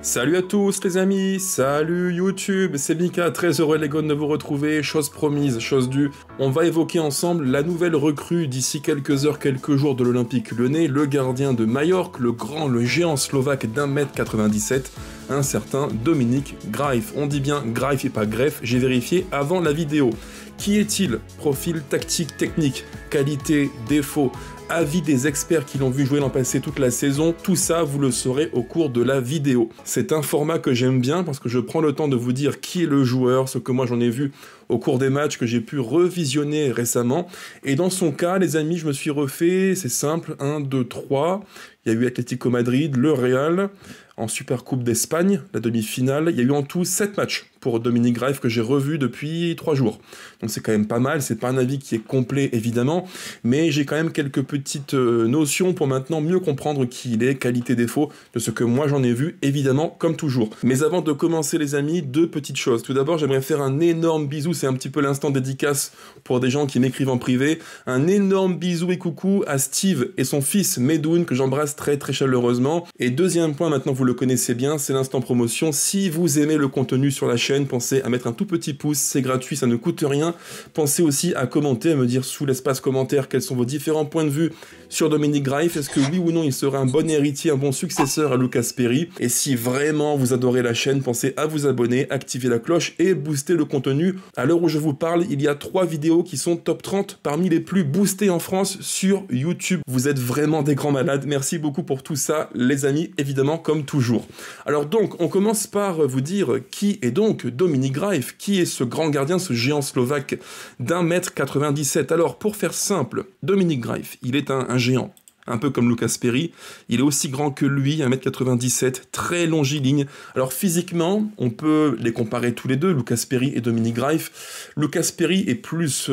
Salut à tous les amis, salut YouTube, c'est Mika, très heureux les gars de vous retrouver, chose promise, chose due. On va évoquer ensemble la nouvelle recrue d'ici quelques heures, quelques jours de l'Olympique Lyonnais, le gardien de Majorque, le géant slovaque d'1m97, un certain Dominik Grajf. On dit bien Grajf et pas Greff, j'ai vérifié avant la vidéo. Qui est-il? Profil tactique, technique, qualité, défaut, avis des experts qui l'ont vu jouer l'an passé toute la saison, tout ça vous le saurez au cours de la vidéo. C'est un format que j'aime bien parce que je prends le temps de vous dire qui est le joueur, ce que moi j'en ai vu au cours des matchs que j'ai pu revisionner récemment. Et dans son cas, les amis, je me suis refait, c'est simple, 1, 2, 3. Il y a eu Atlético Madrid, le Real, en Supercoupe d'Espagne, la demi-finale. Il y a eu en tout 7 matchs pour Dominik Grajf que j'ai revu depuis 3 jours. Donc c'est quand même pas mal, c'est pas un avis qui est complet évidemment, mais j'ai quand même quelques petites notions pour maintenant mieux comprendre qui il est, qualité, défaut, de ce que moi j'en ai vu, évidemment, comme toujours. Mais avant de commencer les amis, deux petites choses. Tout d'abord, j'aimerais faire un énorme bisou, c'est un petit peu l'instant dédicace pour des gens qui m'écrivent en privé. Un énorme bisou et coucou à Steve et son fils Medoun, que j'embrasse très très chaleureusement. Et deuxième point, maintenant vous le connaissez bien, c'est l'instant promotion. Si vous aimez le contenu sur la chaîne, pensez à mettre un tout petit pouce, c'est gratuit, ça ne coûte rien. Pensez aussi à commenter, à me dire sous l'espace commentaire quels sont vos différents points de vue sur Dominik Grajf. Est-ce que oui ou non il sera un bon héritier, un bon successeur à Lucas Perry? Et si vraiment vous adorez la chaîne, pensez à vous abonner, activer la cloche et booster le contenu. À l'heure où je vous parle, il y a 3 vidéos qui sont top 30 parmi les plus boostées en France sur YouTube. Vous êtes vraiment des grands malades. Merci beaucoup pour tout ça, les amis, évidemment, comme toujours. Alors donc, on commence par vous dire qui est donc Dominik Grajf, qui est ce grand gardien, ce géant slovaque d'1m97. Alors, pour faire simple, Dominik Grajf, il est un géant. Un peu comme Lucas Perry, il est aussi grand que lui, 1m97, très longiligne. Alors physiquement, on peut les comparer tous les deux, Lucas Perry et Dominik Grajf. Lucas Perry est plus,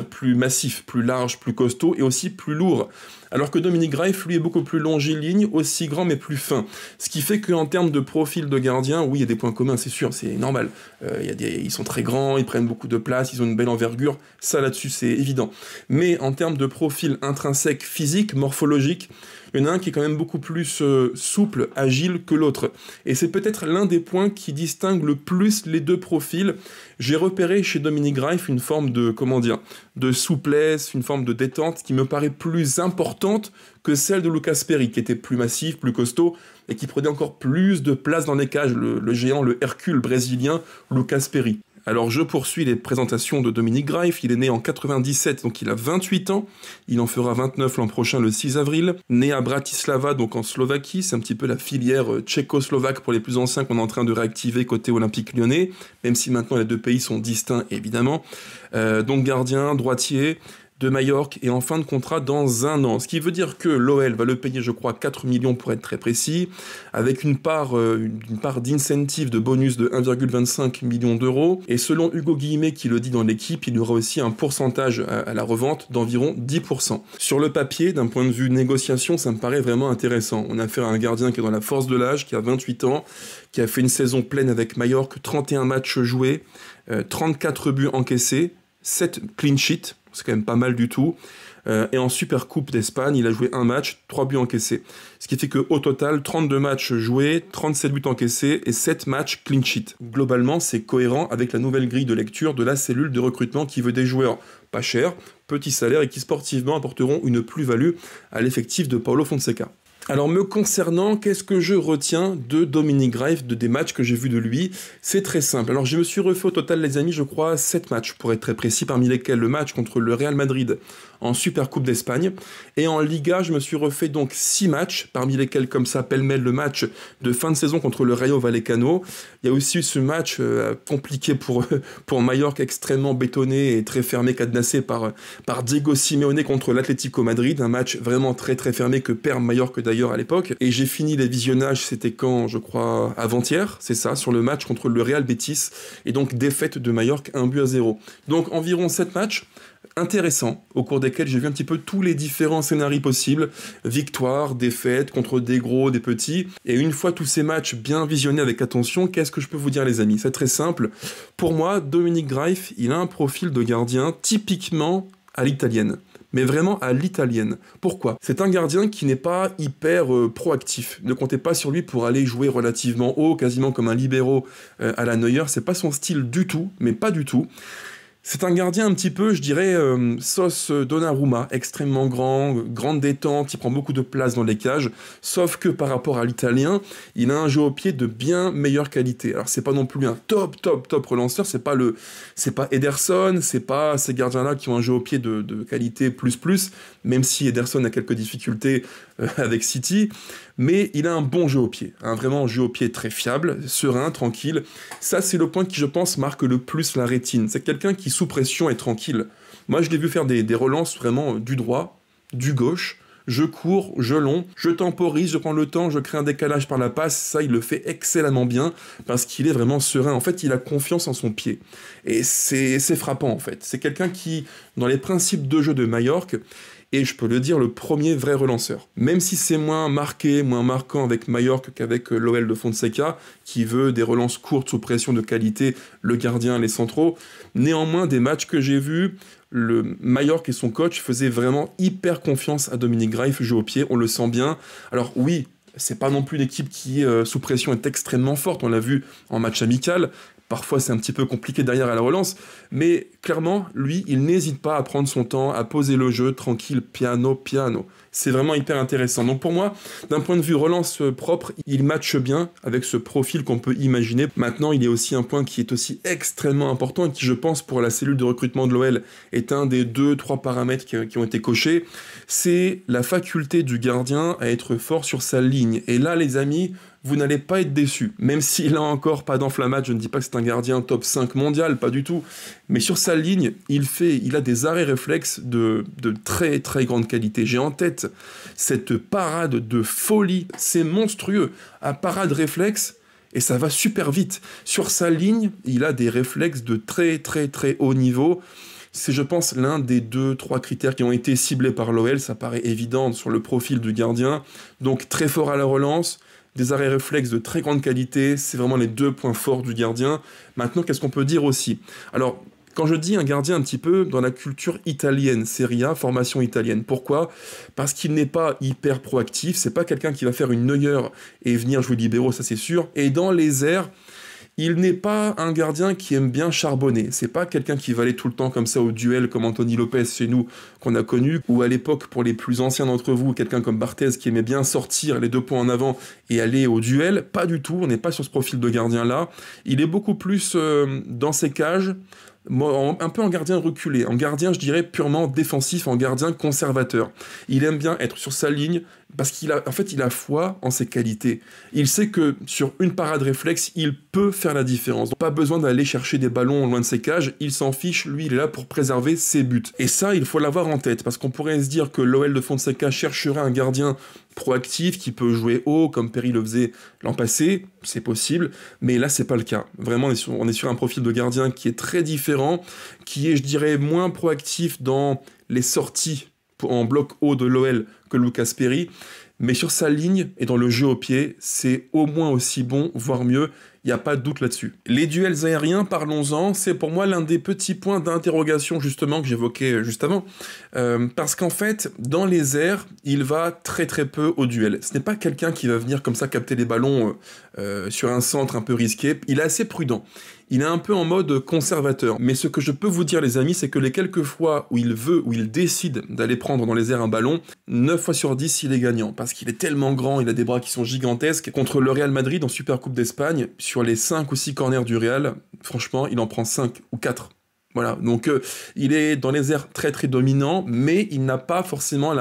plus massif, plus large, plus costaud et aussi plus lourd. Alors que Dominik Grajf, lui, est beaucoup plus longiligne, aussi grand mais plus fin. Ce qui fait qu'en termes de profil de gardien, oui, il y a des points communs, c'est sûr, c'est normal. Ils sont très grands, ils prennent beaucoup de place, ils ont une belle envergure, ça là-dessus c'est évident. Mais en termes de profil intrinsèque, physique, morphologique, il y en a un qui est quand même beaucoup plus souple, agile que l'autre. Et c'est peut-être l'un des points qui distingue le plus les deux profils. J'ai repéré chez Dominik Grajf une forme de, de souplesse, une forme de détente qui me paraît plus importante que celle de Lucas Perry, qui était plus massif, plus costaud, et qui prenait encore plus de place dans les cages, le géant, le Hercule brésilien, Lucas Perry. Alors je poursuis les présentations de Dominik Grajf, il est né en 97, donc il a 28 ans, il en fera 29 l'an prochain le 6 avril, né à Bratislava, donc en Slovaquie, c'est un petit peu la filière tchécoslovaque pour les plus anciens qu'on est en train de réactiver côté Olympique Lyonnais, même si maintenant les deux pays sont distincts évidemment, donc gardien, droitier, de Majorque et en fin de contrat dans 1 an. Ce qui veut dire que l'OL va le payer, je crois, 4 millions pour être très précis, avec une part d'incentive de bonus de 1,25 million d'euros. Et selon Hugo Guillemé, qui le dit dans l'équipe, il y aura aussi un pourcentage à la revente d'environ 10%. Sur le papier, d'un point de vue négociation, ça me paraît vraiment intéressant. On a affaire à un gardien qui est dans la force de l'âge, qui a 28 ans, qui a fait une saison pleine avec Majorque, 31 matchs joués, 34 buts encaissés, 7 clean sheets, c'est quand même pas mal du tout. Et en Supercoupe d'Espagne, il a joué 1 match, 3 buts encaissés. Ce qui fait qu'au total, 32 matchs joués, 37 buts encaissés et 7 matchs clean sheet. Globalement, c'est cohérent avec la nouvelle grille de lecture de la cellule de recrutement qui veut des joueurs pas chers, petits salaires et qui sportivement apporteront une plus-value à l'effectif de Paulo Fonseca. Alors me concernant, qu'est-ce que je retiens de Dominik Grajf, des matchs que j'ai vus de lui? C'est très simple. Alors je me suis refait au total les amis, je crois 7 matchs pour être très précis, parmi lesquels le match contre le Real Madrid en Supercoupe d'Espagne. Et en Liga, je me suis refait donc 6 matchs, parmi lesquels comme ça pêle-mêle le match de fin de saison contre le Rayo Vallecano. Il y a aussi eu ce match compliqué pour Majorque, extrêmement bétonné et très fermé, cadenassé par Diego Simeone contre l'Atlético Madrid. Un match vraiment très très fermé que perd Majorque d'ailleurs à l'époque. Et j'ai fini les visionnages, c'était quand, je crois, avant-hier, c'est ça, sur le match contre le Real Betis. Et donc défaite de Majorque, 1-0. Donc environ 7 matchs intéressants, au cours desquels j'ai vu un petit peu tous les différents scénarios possibles, victoire, défaite, contre des gros, des petits, et une fois tous ces matchs bien visionnés avec attention, qu'est-ce que je peux vous dire les amis? C'est très simple, pour moi, Dominik Grajf, il a un profil de gardien typiquement à l'italienne. mais vraiment à l'italienne. Pourquoi? C'est un gardien qui n'est pas hyper proactif. Ne comptez pas sur lui pour aller jouer relativement haut, quasiment comme un libero à la Neuer. C'est pas son style du tout, mais pas du tout. C'est un gardien un petit peu, je dirais, sauce Donnarumma, extrêmement grand, grande détente, il prend beaucoup de place dans les cages, sauf que par rapport à l'italien, il a un jeu au pied de bien meilleure qualité. Alors c'est pas non plus un top relanceur, c'est pas Ederson, c'est pas ces gardiens-là qui ont un jeu au pied de qualité plus, même si Ederson a quelques difficultés avec City, mais il a un bon jeu au pied, vraiment un jeu au pied très fiable, serein, tranquille. Ça, c'est le point qui, je pense, marque le plus la rétine. C'est quelqu'un qui, sous pression, est tranquille. Moi, je l'ai vu faire des relances vraiment du droit, du gauche, je cours, je long, je temporise, je prends le temps, je crée un décalage par la passe, ça, il le fait excellemment bien, parce qu'il est vraiment serein. En fait, il a confiance en son pied. Et c'est frappant, en fait. C'est quelqu'un qui, dans les principes de jeu de Majorque, et je peux le dire, le premier vrai relanceur. Même si c'est moins marqué, moins marquant avec Majorque qu'avec l'OL de Fonseca, qui veut des relances courtes sous pression de qualité, le gardien, les centraux, néanmoins, des matchs que j'ai vus, le Majorque et son coach faisaient vraiment hyper confiance à Dominique Greif, jeu au pied, on le sent bien. Alors oui, c'est pas non plus une équipe qui, sous pression, est extrêmement forte, on l'a vu en match amical. Parfois, c'est un petit peu compliqué derrière à la relance, mais clairement, lui, il n'hésite pas à prendre son temps, à poser le jeu tranquille, piano. C'est vraiment hyper intéressant. Donc pour moi, d'un point de vue relance propre, il matche bien avec ce profil qu'on peut imaginer. Maintenant, il y a aussi un point qui est aussi extrêmement important et qui, je pense, pour la cellule de recrutement de l'OL, est un des 2-3 paramètres qui ont été cochés. C'est la faculté du gardien à être fort sur sa ligne. Et là, les amis, vous n'allez pas être déçus. Même s'il a encore pas d'enflammade, je ne dis pas que c'est un gardien top 5 mondial, pas du tout. Mais sur sa ligne, il a des arrêts réflexes de très très grande qualité. J'ai en tête cette parade de folie, c'est monstrueux. À parade réflexe, et ça va super vite. Sur sa ligne, il a des réflexes de très très très haut niveau. C'est, je pense, l'un des 2-3 critères qui ont été ciblés par l'OL. Ça paraît évident sur le profil du gardien. Donc très fort à la relance, des arrêts réflexes de très grande qualité, c'est vraiment les 2 points forts du gardien. Maintenant, qu'est-ce qu'on peut dire aussi? Alors, quand je dis un gardien un petit peu dans la culture italienne, Serie A, formation italienne, pourquoi? Parce qu'il n'est pas hyper proactif, c'est pas quelqu'un qui va faire une Neuer et venir jouer libéraux, ça c'est sûr, et dans les airs, il n'est pas un gardien qui aime bien charbonner. C'est pas quelqu'un qui va aller tout le temps comme ça au duel comme Anthony Lopez chez nous qu'on a connu, ou à l'époque pour les plus anciens d'entre vous, quelqu'un comme Barthez qui aimait bien sortir les 2 points en avant et aller au duel. Pas du tout, on n'est pas sur ce profil de gardien là. Il est beaucoup plus dans ses cages, un peu en gardien reculé, en gardien je dirais purement défensif, en gardien conservateur. Il aime bien être sur sa ligne parce qu'il a foi en ses qualités. Il sait que sur une parade réflexe, il peut faire la différence. Donc, pas besoin d'aller chercher des ballons loin de ses cages, il s'en fiche, lui il est là pour préserver ses buts. Et ça, il faut l'avoir en tête, parce qu'on pourrait se dire que l'OL de Fonseca chercherait un gardien proactif qui peut jouer haut, comme Perry le faisait l'an passé, c'est possible, mais là c'est pas le cas. Vraiment, on est sur un profil de gardien qui est très différent, qui est, je dirais, moins proactif dans les sorties en bloc haut de l'OL que Lucas Perry, mais sur sa ligne et dans le jeu au pied, c'est au moins aussi bon, voire mieux, il n'y a pas de doute là-dessus. Les duels aériens, parlons-en, c'est pour moi l'un des petits points d'interrogation justement que j'évoquais juste avant, parce qu'en fait, dans les airs, il va très très peu au duel. Ce n'est pas quelqu'un qui va venir comme ça capter les ballons sur un centre un peu risqué, il est assez prudent. Il est un peu en mode conservateur. Mais ce que je peux vous dire, les amis, c'est que les quelques fois où il décide d'aller prendre dans les airs un ballon, 9 fois sur 10, il est gagnant. Parce qu'il est tellement grand, il a des bras qui sont gigantesques. Contre le Real Madrid en Supercoupe d'Espagne, sur les 5 ou 6 corners du Real, franchement, il en prend 5 ou 4. Voilà, donc il est dans les airs très très dominant, mais il n'a pas forcément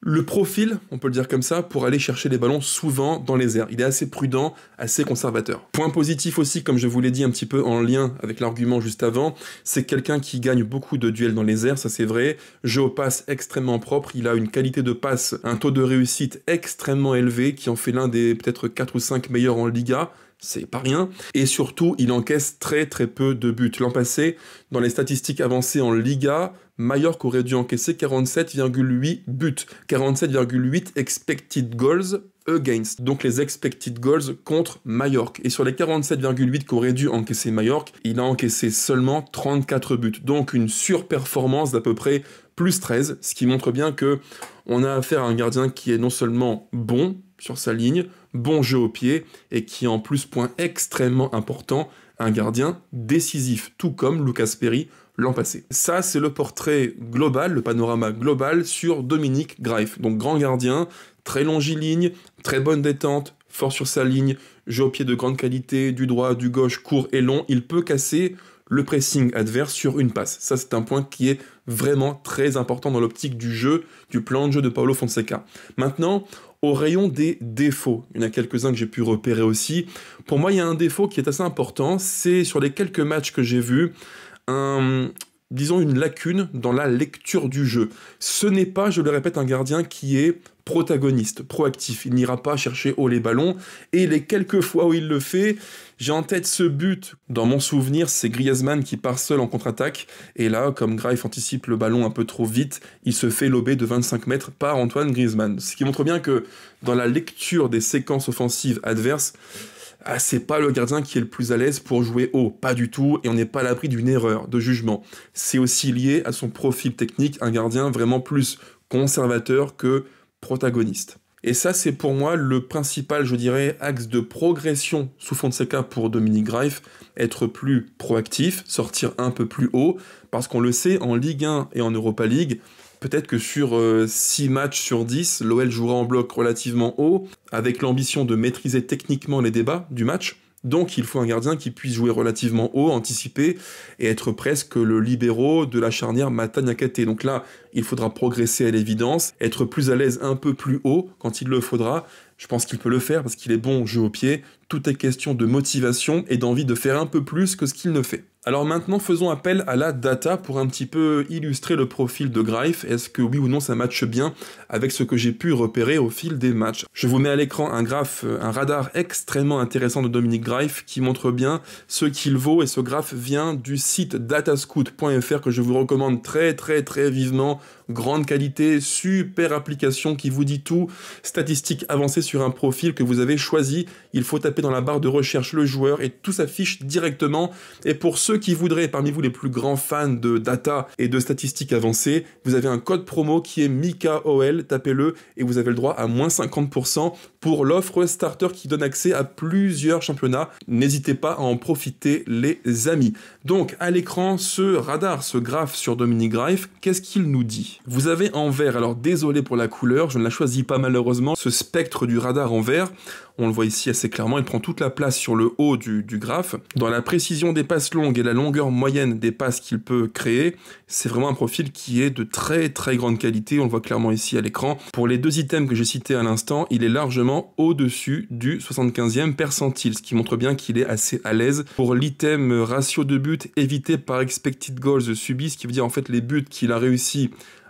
le profil, on peut le dire comme ça, pour aller chercher les ballons souvent dans les airs. Il est assez prudent, assez conservateur. Point positif aussi, comme je vous l'ai dit un petit peu en lien avec l'argument juste avant, c'est quelqu'un qui gagne beaucoup de duels dans les airs, ça c'est vrai. Jeu aux passes extrêmement propre, il a une qualité de passe, un taux de réussite extrêmement élevé, qui en fait l'un des peut-être 4 ou 5 meilleurs en Liga. C'est pas rien, et surtout, il encaisse très très peu de buts. L'an passé, dans les statistiques avancées en Liga, Majorque aurait dû encaisser 47,8 buts, 47,8 expected goals against, donc les expected goals contre Majorque. Et sur les 47,8 qu'aurait dû encaisser Majorque, il a encaissé seulement 34 buts, donc une surperformance d'à peu près plus 13, ce qui montre bien que on a affaire à un gardien qui est non seulement bon sur sa ligne, bon jeu au pied, et qui est en plus, point extrêmement important, un gardien décisif, tout comme Lucas Perry l'an passé. Ça, c'est le portrait global, le panorama global sur Dominic Greif. Donc grand gardien, très longiligne, très bonne détente, fort sur sa ligne, jeu au pied de grande qualité, du droit, du gauche, court et long. Il peut casser le pressing adverse sur une passe. Ça, c'est un point qui est vraiment très important dans l'optique du jeu, du plan de jeu de Paulo Fonseca. Maintenant, au rayon des défauts, il y en a quelques-uns que j'ai pu repérer aussi. Pour moi, il y a un défaut qui est assez important, c'est sur les quelques matchs que j'ai vus, disons une lacune dans la lecture du jeu. Ce n'est pas, je le répète, un gardien qui est protagoniste, proactif. Il n'ira pas chercher haut les ballons, et les quelques fois où il le fait, j'ai en tête ce but, dans mon souvenir, c'est Griezmann qui part seul en contre-attaque, et là, comme Greif anticipe le ballon un peu trop vite, il se fait lober de 25 mètres par Antoine Griezmann. Ce qui montre bien que dans la lecture des séquences offensives adverses, c'est pas le gardien qui est le plus à l'aise pour jouer haut, pas du tout, et on n'est pas à l'abri d'une erreur de jugement. C'est aussi lié à son profil technique, un gardien vraiment plus conservateur que protagoniste. Et ça, c'est pour moi le principal, je dirais, axe de progression sous Fonseca pour Dominic Greif, être plus proactif, sortir un peu plus haut, parce qu'on le sait, en Ligue 1 et en Europa League, peut-être que sur 6 matchs sur 10, l'OL jouera en bloc relativement haut, avec l'ambition de maîtriser techniquement les débats du match. Donc il faut un gardien qui puisse jouer relativement haut, anticiper, et être presque le libéro de la charnière Mata-Niakate. Donc là, il faudra progresser à l'évidence, être plus à l'aise un peu plus haut quand il le faudra. Je pense qu'il peut le faire parce qu'il est bon au jeu au pied. Tout est question de motivation et d'envie de faire un peu plus que ce qu'il ne fait. Alors maintenant, faisons appel à la data pour un petit peu illustrer le profil de Greif. Est-ce que oui ou non ça matche bien avec ce que j'ai pu repérer au fil des matchs? Je vous mets à l'écran un radar extrêmement intéressant de Dominic Greif qui montre bien ce qu'il vaut, et ce graphe vient du site datascout.fr que je vous recommande très vivement. Grande qualité, super application qui vous dit tout, statistiques avancées sur un profil que vous avez choisi. Il faut taper dans la barre de recherche le joueur et tout s'affiche directement. Et pour ceux qui voudraient, parmi vous les plus grands fans de data et de statistiques avancées, vous avez un code promo qui est MIKAOL, tapez-le et vous avez le droit à moins 50% pour l'offre starter qui donne accès à plusieurs championnats. N'hésitez pas à en profiter les amis. Donc à l'écran, ce radar, ce graphe sur Dominic Greif, qu'est-ce qu'il nous dit? Vous avez en vert, alors désolé pour la couleur, je ne la choisis pas malheureusement, ce spectre du radar en vert, on le voit ici assez clairement, il prend toute la place sur le haut du graphe. Dans la précision des passes longues et la longueur moyenne des passes qu'il peut créer, c'est vraiment un profil qui est de très grande qualité, on le voit clairement ici à l'écran. Pour les deux items que j'ai cités à l'instant, il est largement au-dessus du 75e percentile, ce qui montre bien qu'il est assez à l'aise. Pour l'item ratio de buts évité par expected goals subis, ce qui veut dire en fait les buts qu'il a réussi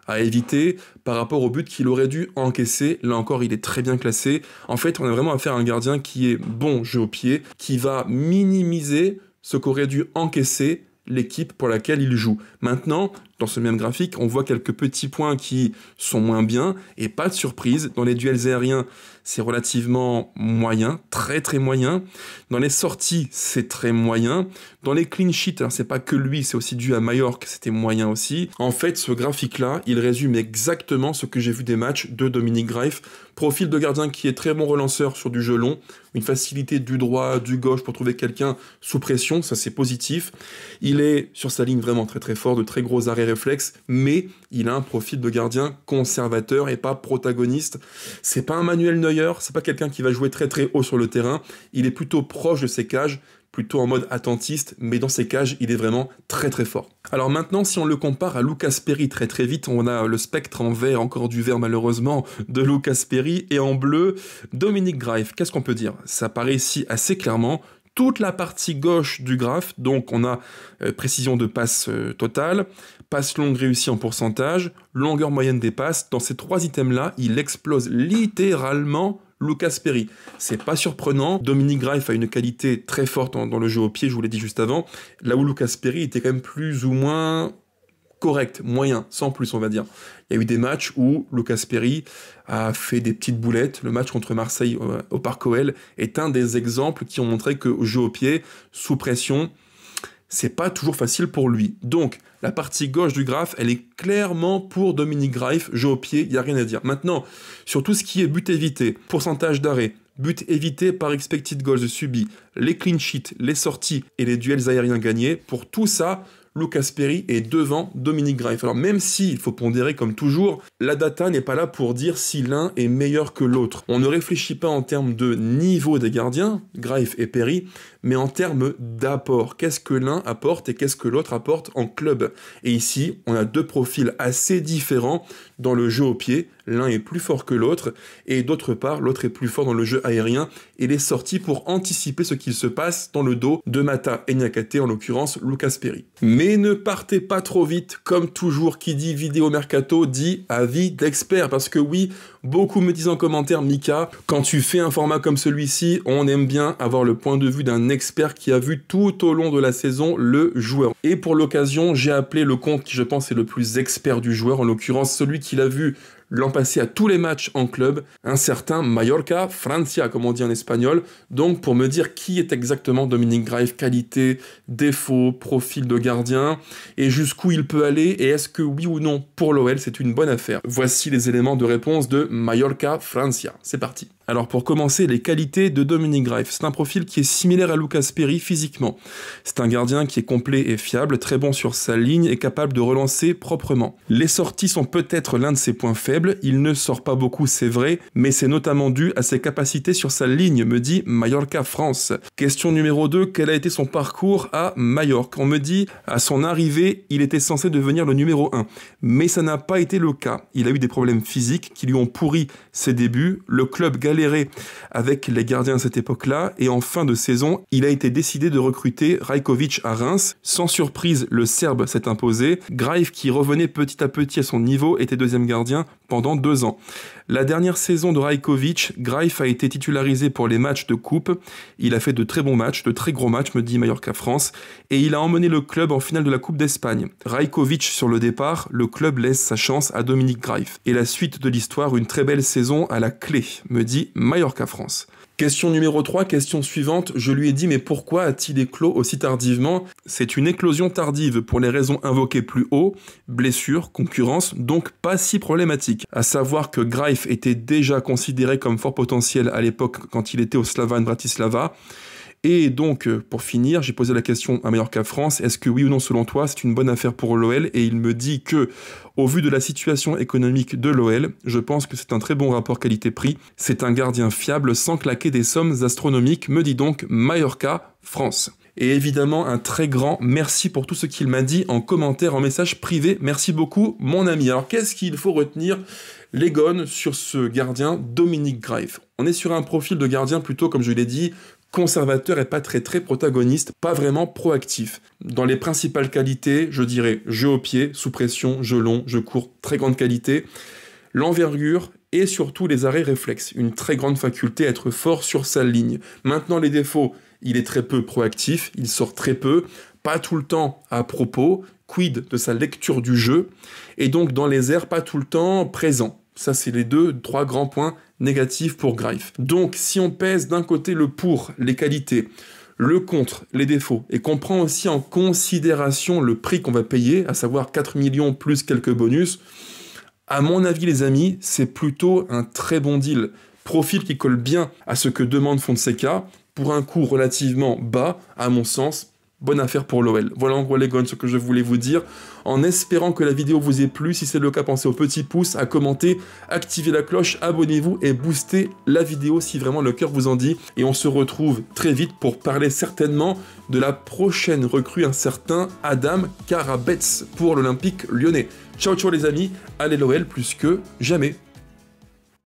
à éviter par rapport au but qu'il aurait dû encaisser. Là encore, il est très bien classé. En fait, on a vraiment affaire à un gardien qui est bon jeu au pied, qui va minimiser ce qu'aurait dû encaisser l'équipe pour laquelle il joue. Maintenant, dans ce même graphique, on voit quelques petits points qui sont moins bien, et pas de surprise, dans les duels aériens, c'est relativement moyen, très moyen. Dans les sorties, c'est très moyen. Dans les clean sheets, alors c'est pas que lui, c'est aussi dû à Majorque, c'était moyen aussi. En fait, ce graphique-là, il résume exactement ce que j'ai vu des matchs de Dominic Greif. Profil de gardien qui est très bon relanceur sur du jeu long, une facilité du droit, du gauche pour trouver quelqu'un sous pression, ça c'est positif. Il est sur sa ligne vraiment très fort, de très gros arrêts réflexes, mais il a un profil de gardien conservateur et pas protagoniste. C'est pas un Manuel Neuer, c'est pas quelqu'un qui va jouer très haut sur le terrain, il est plutôt proche de ses cages, plutôt en mode attentiste, mais dans ses cages, il est vraiment très fort. Alors maintenant, si on le compare à Lucas Perry très vite, on a le spectre en vert, encore du vert malheureusement, de Lucas Perry, et en bleu, Dominic Greif. Qu'est-ce qu'on peut dire? Ça paraît ici assez clairement. Toute la partie gauche du graphe, donc on a précision de passe totale, passe longue réussie en pourcentage, longueur moyenne des passes. Dans ces trois items-là, il explose littéralement Lucas Perry. C'est pas surprenant, Dominic Greif a une qualité très forte dans le jeu au pied, je vous l'ai dit juste avant, là où Lucas Perry était quand même plus ou moins correct, moyen, sans plus on va dire. Il y a eu des matchs où Lucas Perry a fait des petites boulettes. Le match contre Marseille au Parc OL est un des exemples qui ont montré que jeu au pied, sous pression, c'est pas toujours facile pour lui. Donc, la partie gauche du graphe, elle est clairement pour Dominic Greif, jeu au pied, il n'y a rien à dire. Maintenant, sur tout ce qui est but évité, pourcentage d'arrêt, but évité par expected goals subis, les clean sheets, les sorties et les duels aériens gagnés, pour tout ça, Lucas Perry est devant Dominic Greif. Alors même si, il faut pondérer comme toujours, la data n'est pas là pour dire si l'un est meilleur que l'autre. On ne réfléchit pas en termes de niveau des gardiens, Greif et Perry, mais en termes d'apport. Qu'est-ce que l'un apporte et qu'est-ce que l'autre apporte en club? Et ici, on a deux profils assez différents dans le jeu au pied. L'un est plus fort que l'autre, et d'autre part, l'autre est plus fort dans le jeu aérien et les sorties pour anticiper ce qu'il se passe dans le dos de Mata et Niakate, en l'occurrence Lucas Perry. Mais ne partez pas trop vite, comme toujours, qui dit vidéo mercato dit avis d'expert, parce que oui, beaucoup me disent en commentaire, Mika, quand tu fais un format comme celui-ci, on aime bien avoir le point de vue d'un expert qui a vu tout au long de la saison le joueur. Et pour l'occasion, j'ai appelé le compte qui je pense est le plus expert du joueur, en l'occurrence celui qui l'a vu l'an passé à tous les matchs en club, un certain Mallorca Francia, comme on dit en espagnol, donc pour me dire qui est exactement Dominic Greif, qualité, défaut, profil de gardien, et jusqu'où il peut aller, et est-ce que oui ou non, pour l'OL, c'est une bonne affaire. Voici les éléments de réponse de Mallorca Francia. C'est parti. Alors pour commencer, les qualités de Dominic Greif. C'est un profil qui est similaire à Lucas Perry physiquement. C'est un gardien qui est complet et fiable, très bon sur sa ligne et capable de relancer proprement. Les sorties sont peut-être l'un de ses points faibles, il ne sort pas beaucoup c'est vrai, mais c'est notamment dû à ses capacités sur sa ligne, me dit Mallorca France. Question numéro 2, quel a été son parcours à Majorque? On me dit, à son arrivée, il était censé devenir le numéro 1, mais ça n'a pas été le cas. Il a eu des problèmes physiques qui lui ont pourri ses débuts, le club galéré avec les gardiens à cette époque-là, et en fin de saison, il a été décidé de recruter Rajkovic à Reims. Sans surprise, le Serbe s'est imposé. Greif, qui revenait petit à petit à son niveau, était deuxième gardien pendant 2 ans. La dernière saison de Rajkovic, Greif a été titularisé pour les matchs de coupe. Il a fait de très bons matchs, de très gros matchs, me dit Mallorca France, et il a emmené le club en finale de la Coupe d'Espagne. Rajkovic sur le départ, le club laisse sa chance à Dominic Greif. Et la suite de l'histoire, une très belle saison à la clé, me dit Mallorca France. Question numéro 3, question suivante, je lui ai dit mais pourquoi a-t-il éclos aussi tardivement? C'est une éclosion tardive pour les raisons invoquées plus haut, blessure, concurrence, donc pas si problématique. À savoir que Greif était déjà considéré comme fort potentiel à l'époque quand il était au Slovan Bratislava. Et donc, pour finir, j'ai posé la question à Mallorca France, est-ce que oui ou non, selon toi, c'est une bonne affaire pour l'OL? Et il me dit que, au vu de la situation économique de l'OL, je pense que c'est un très bon rapport qualité-prix. C'est un gardien fiable sans claquer des sommes astronomiques, me dit donc Mallorca France. Et évidemment, un très grand merci pour tout ce qu'il m'a dit en commentaire, en message privé. Merci beaucoup, mon ami. Alors, qu'est-ce qu'il faut retenir, les gones, sur ce gardien Dominic Greif? On est sur un profil de gardien plutôt, comme je l'ai dit, conservateur et pas très protagoniste, pas vraiment proactif. Dans les principales qualités, je dirais jeu au pied, sous pression, jeu long, jeu court, très grande qualité, l'envergure et surtout les arrêts réflexes, une très grande faculté à être fort sur sa ligne. Maintenant les défauts, il est très peu proactif, il sort très peu, pas tout le temps à propos, quid de sa lecture du jeu, et donc dans les airs, pas tout le temps présent. Ça, c'est les 3 grands points négatifs pour Greif. Donc, si on pèse d'un côté le pour, les qualités, le contre, les défauts, et qu'on prend aussi en considération le prix qu'on va payer, à savoir 4 millions plus quelques bonus, à mon avis, les amis, c'est plutôt un très bon deal. Profil qui colle bien à ce que demande Fonseca, pour un coût relativement bas, à mon sens. Bonne affaire pour l'OL. Voilà en gros les gones ce que je voulais vous dire, en espérant que la vidéo vous ait plu. Si c'est le cas, pensez au petit pouce, à commenter, activez la cloche, abonnez-vous et boostez la vidéo si vraiment le cœur vous en dit. Et on se retrouve très vite pour parler certainement de la prochaine recrue, un certain Adam Karabets pour l'Olympique Lyonnais. Ciao ciao les amis, allez l'OL plus que jamais.